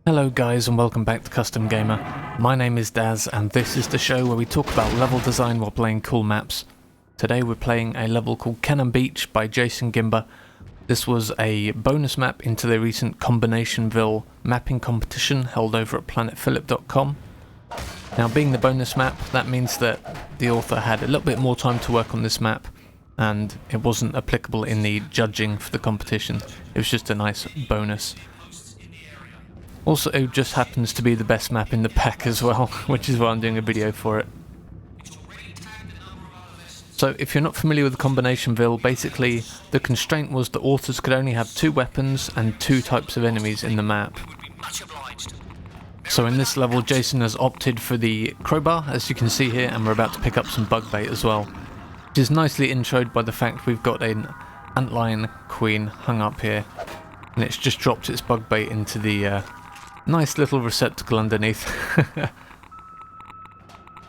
Hello guys and welcome back to Custom Gamer. My name is Daz and this is the show where we talk about level design while playing cool maps. Today we're playing a level called Cannon Beach by Jason Gimba. This was a bonus map into the recent Combinationville mapping competition held over at planetphillip.com. Now being the bonus map, that means that the author had a little bit more time to work on this map and it wasn't applicable in the judging for the competition. It was just a nice bonus. Also, it just happens to be the best map in the pack as well, which is why I'm doing a video for it. So if you're not familiar with the Combinationville, basically the constraint was the authors could only have 2 weapons and 2 types of enemies in the map. So in this level Jason has opted for the crowbar, as you can see here, and we're about to pick up some bug bait as well. Which is nicely introed by the fact we've got an antlion queen hung up here, and it's just dropped its bug bait into the nice little receptacle underneath.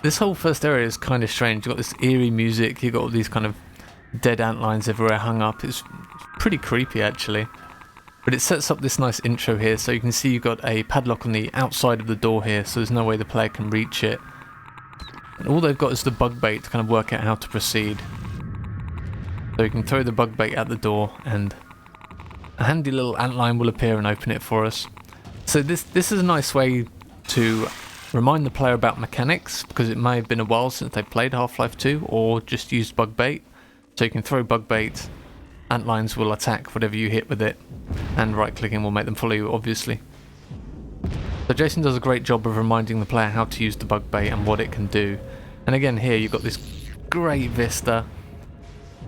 This whole first area is kind of strange. You've got this eerie music, you've got all these kind of dead antlines everywhere hung up. It's pretty creepy actually. But it sets up this nice intro here, so you can see you've got a padlock on the outside of the door here, so there's no way the player can reach it. And all they've got is the bug bait to kind of work out how to proceed. So you can throw the bug bait at the door and a handy little antline will appear and open it for us. So this is a nice way to remind the player about mechanics, because it may have been a while since they played Half-Life 2 or just used bug bait. So you can throw bug bait, antlines will attack whatever you hit with it, and right clicking will make them follow you, obviously. So Jason does a great job of reminding the player how to use the bug bait and what it can do. And again here you've got this great vista.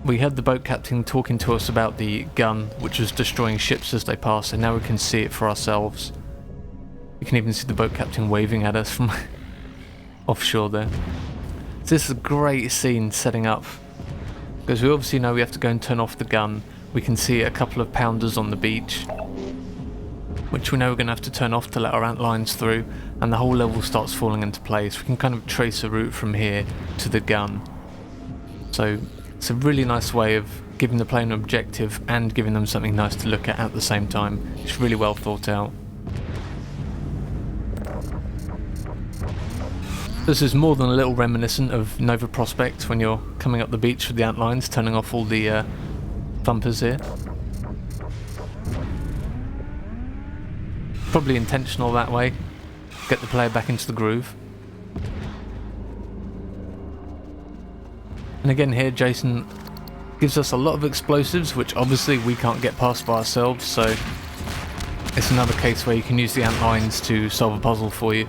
We heard the boat captain talking to us about the gun which was destroying ships as they pass, and now we can see it for ourselves. You can even see the boat captain waving at us from offshore there. So this is a great scene setting up, because we obviously know we have to go and turn off the gun. We can see a couple of pounders on the beach, which we know we're going to have to turn off to let our antlines through, and the whole level starts falling into place. We can kind of trace a route from here to the gun. So it's a really nice way of giving the player an objective and giving them something nice to look at the same time. It's really well thought out. This is more than a little reminiscent of Nova Prospect when you're coming up the beach with the antlines, turning off all the thumpers here. Probably intentional that way, get the player back into the groove. And again here Jason gives us a lot of explosives, which obviously we can't get past by ourselves, so it's another case where you can use the antlines to solve a puzzle for you.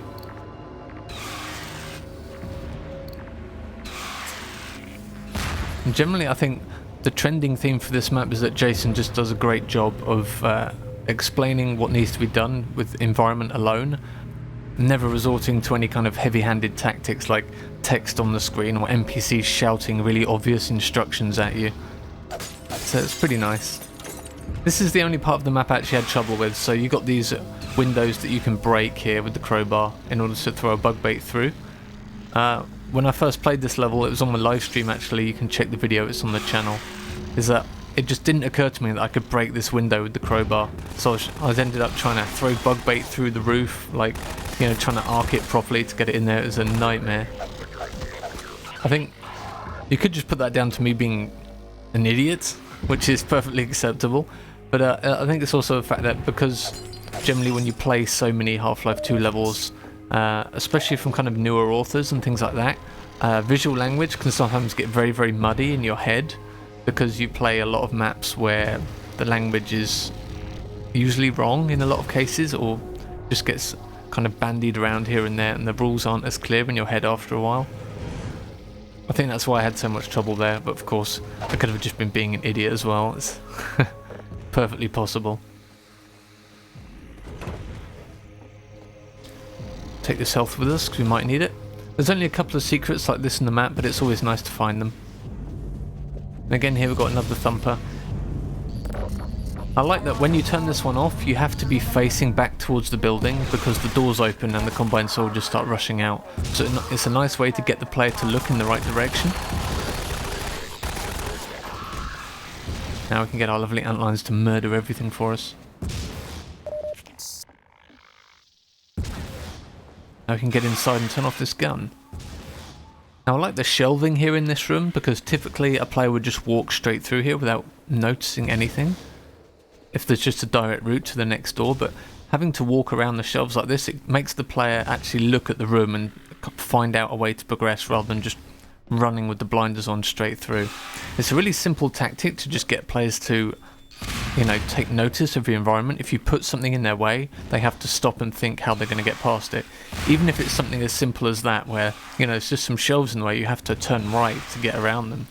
And generally I think the trending theme for this map is that Jason just does a great job of explaining what needs to be done with environment alone, never resorting to any kind of heavy-handed tactics like text on the screen or NPCs shouting really obvious instructions at you. So it's pretty nice. This is the only part of the map I actually had trouble with, so you got these windows that you can break here with the crowbar in order to throw a bug bait through. When I first played this level, it was on my live stream actually, you can check the video, it's on the channel, is that it just didn't occur to me that I could break this window with the crowbar. So I ended up trying to throw bug bait through the roof, like, you know, trying to arc it properly to get it in there. It was a nightmare. I think you could just put that down to me being an idiot, which is perfectly acceptable, but I think it's also the fact that because generally when you play so many Half-Life 2 levels, especially from kind of newer authors and things like that, visual language can sometimes get very, very muddy in your head, because you play a lot of maps where the language is usually wrong in a lot of cases, or just gets kind of bandied around here and there, and the rules aren't as clear in your head after a while. I think that's why I had so much trouble there, but of course I could have just been being an idiot as well. It's perfectly possible. Take this health with us because we might need it. There's only a couple of secrets like this in the map, but it's always nice to find them. And again here we've got another thumper. I like that when you turn this one off you have to be facing back towards the building, because the doors open and the combined soldiers start rushing out. So it's a nice way to get the player to look in the right direction. Now we can get our lovely antlines to murder everything for us. Now we can get inside and turn off this gun. Now I like the shelving here in this room because typically a player would just walk straight through here without noticing anything if there's just a direct route to the next door, but having to walk around the shelves like this, it makes the player actually look at the room and find out a way to progress rather than just running with the blinders on straight through. It's a really simple tactic to just get players to, you know, take notice of the environment. If you put something in their way, they have to stop and think how they're going to get past it. Even if it's something as simple as that, where, you know, it's just some shelves in the way, you have to turn right to get around them.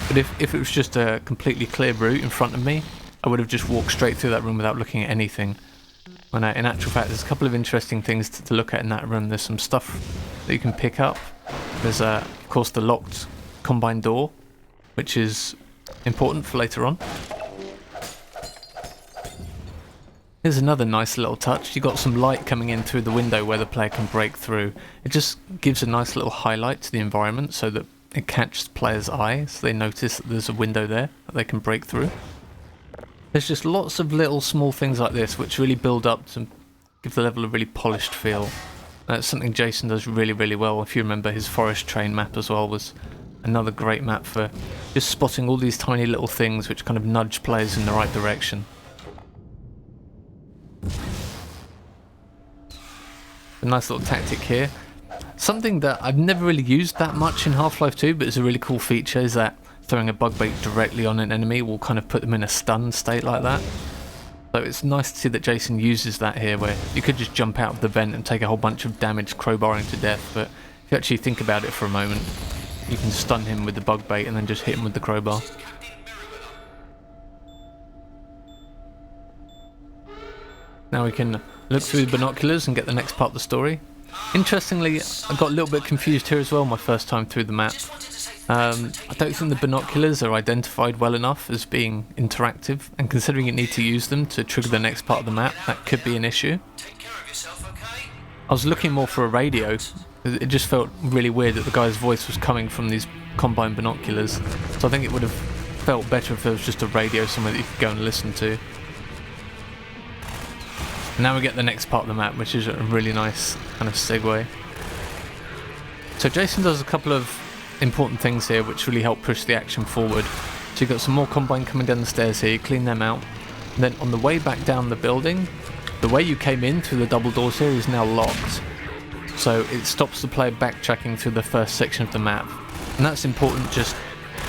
But if it was just a completely clear route in front of me, I would have just walked straight through that room without looking at anything. And in actual fact, there's a couple of interesting things to look at in that room. There's some stuff that you can pick up. There's, of course, the locked combine door, which is important for later on. Here's another nice little touch. You've got some light coming in through the window where the player can break through. It just gives a nice little highlight to the environment so that it catches the player's eye, so they notice that there's a window there that they can break through. There's just lots of little small things like this which really build up to give the level a really polished feel. That's something Jason does really, really well. If you remember, his Forest Train map as well was another great map for just spotting all these tiny little things which kind of nudge players in the right direction. A nice little tactic here. Something that I've never really used that much in Half-Life 2, but is a really cool feature, is that throwing a bug bait directly on an enemy will kind of put them in a stunned state like that. So it's nice to see that Jason uses that here, where you could just jump out of the vent and take a whole bunch of damage crowbarring to death, but if you actually think about it for a moment, you can stun him with the bug bait and then just hit him with the crowbar. Now we can look through the binoculars and get the next part of the story. Interestingly, I got a little bit confused here as well my first time through the map. I don't think the binoculars are identified well enough as being interactive, and considering you need to use them to trigger the next part of the map, that could be an issue. I was looking more for a radio. It just felt really weird that the guy's voice was coming from these combined binoculars, so I think it would have felt better if there was just a radio somewhere that you could go and listen to. Now we get the next part of the map, which is a really nice kind of segue. So Jason does a couple of important things here which really help push the action forward. So you've got some more combine coming down the stairs here, you clean them out. And then on the way back down the building, the way you came in through the double doors here is now locked. So it stops the player backtracking through the first section of the map. And that's important just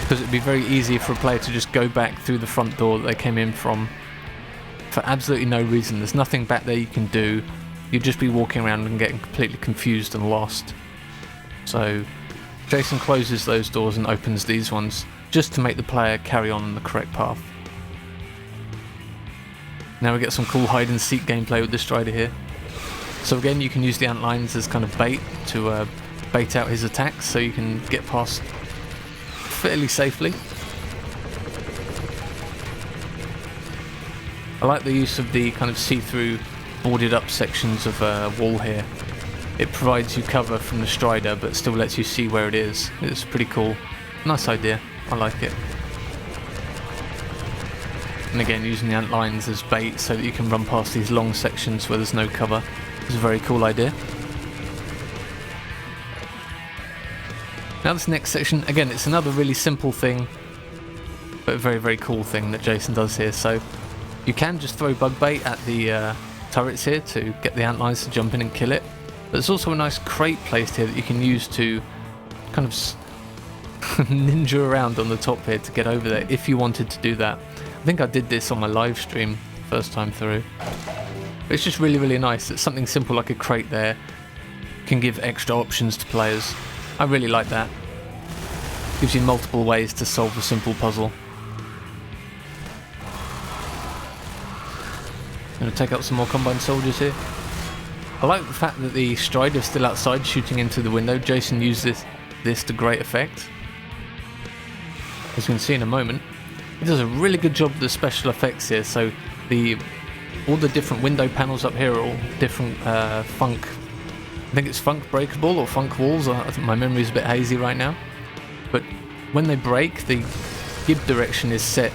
because it'd be very easy for a player to just go back through the front door that they came in from for absolutely no reason. There's nothing back there you can do. You'd just be walking around and getting completely confused and lost. So Jason closes those doors and opens these ones just to make the player carry on the correct path. Now we get some cool hide and seek gameplay with the Strider here. So again, you can use the antlines as kind of bait to bait out his attacks so you can get past fairly safely. I like the use of the kind of see-through boarded up sections of wall here. It provides you cover from the Strider but still lets you see where it is. It's pretty cool. Nice idea. I like it. And again, using the antlines as bait so that you can run past these long sections where there's no cover is a very cool idea. Now this next section, again, it's another really simple thing but a very, very cool thing that Jason does here. So you can just throw bug bait at the turrets here to get the antlines to jump in and kill it. But there's also a nice crate placed here that you can use to kind of ninja around on the top here to get over there if you wanted to do that. I think I did this on my live stream first time through. But it's just really, really nice that something simple like a crate there can give extra options to players. I really like that. Gives you multiple ways to solve a simple puzzle. Gonna take out some more combined soldiers here. I like the fact that the Strider's still outside shooting into the window. Jason used this to great effect. As you can see in a moment, he does a really good job with the special effects here. So all the different window panels up here are all different funk. I think it's funk breakable or funk walls. I think my memory's a bit hazy right now. But when they break, the gib direction is set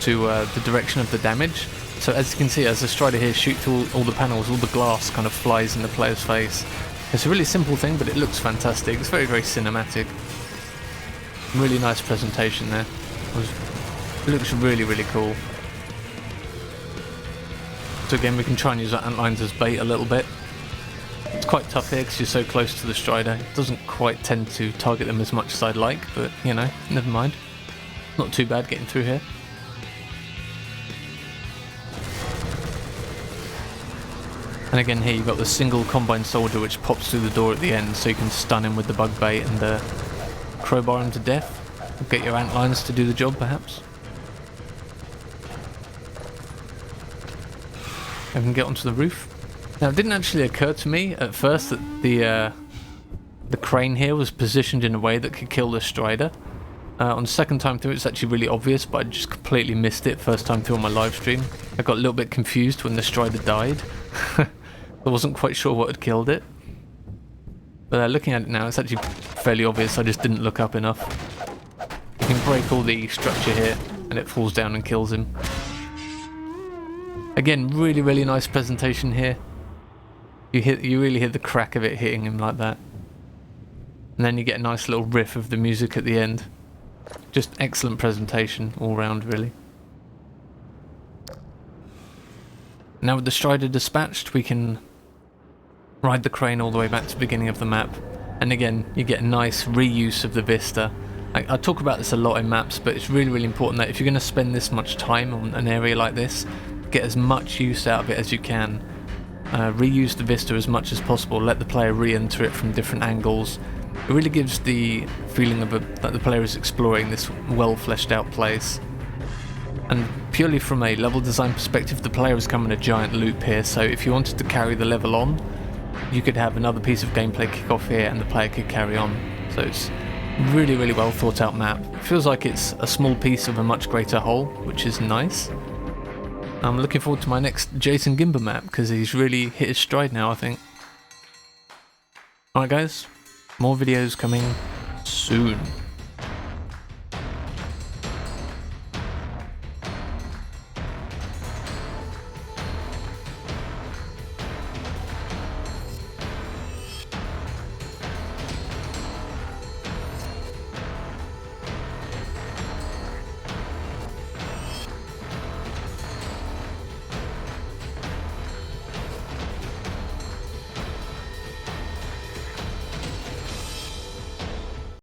to the direction of the damage. So as you can see, as the strider here shoots through all the panels, all the glass kind of flies in the player's face. It's a really simple thing, but it looks fantastic. It's very, very cinematic. Really nice presentation there. It looks really, really cool. So again, we can try and use our antlines as bait a little bit. It's quite tough here because you're so close to the strider. It doesn't quite tend to target them as much as I'd like, but you know, never mind. Not too bad getting through here. And again here you've got the single combine soldier which pops through the door at the end, so you can stun him with the bug bait and crowbar him to death. Get your antlines to do the job perhaps. I can get onto the roof. Now it didn't actually occur to me at first that the crane here was positioned in a way that could kill the strider. On the second time through it's actually really obvious, but I just completely missed it first time through on my live stream. I got a little bit confused when the strider died. I wasn't quite sure what had killed it. But looking at it now, it's actually fairly obvious. I just didn't look up enough. You can break all the structure here and it falls down and kills him. Again, really, really nice presentation here. You really hear the crack of it hitting him like that. And then you get a nice little riff of the music at the end. Just excellent presentation all round, really. Now with the strider dispatched, we can ride the crane all the way back to the beginning of the map. And again, you get a nice reuse of the vista. I talk about this a lot in maps, but it's really, really important that if you're going to spend this much time on an area like this, get as much use out of it as you can. Reuse the vista as much as possible, let the player re-enter it from different angles. It really gives the feeling of that the player is exploring this well fleshed out place. And purely from a level design perspective, the player has come in a giant loop here, so if you wanted to carry the level on, you could have another piece of gameplay kick off here and the player could carry on. So it's really, really well thought out map. It feels like it's a small piece of a much greater whole, which is nice. I'm looking forward to my next Jason Gimba map because he's really hit his stride now, I think. Alright guys, more videos coming soon.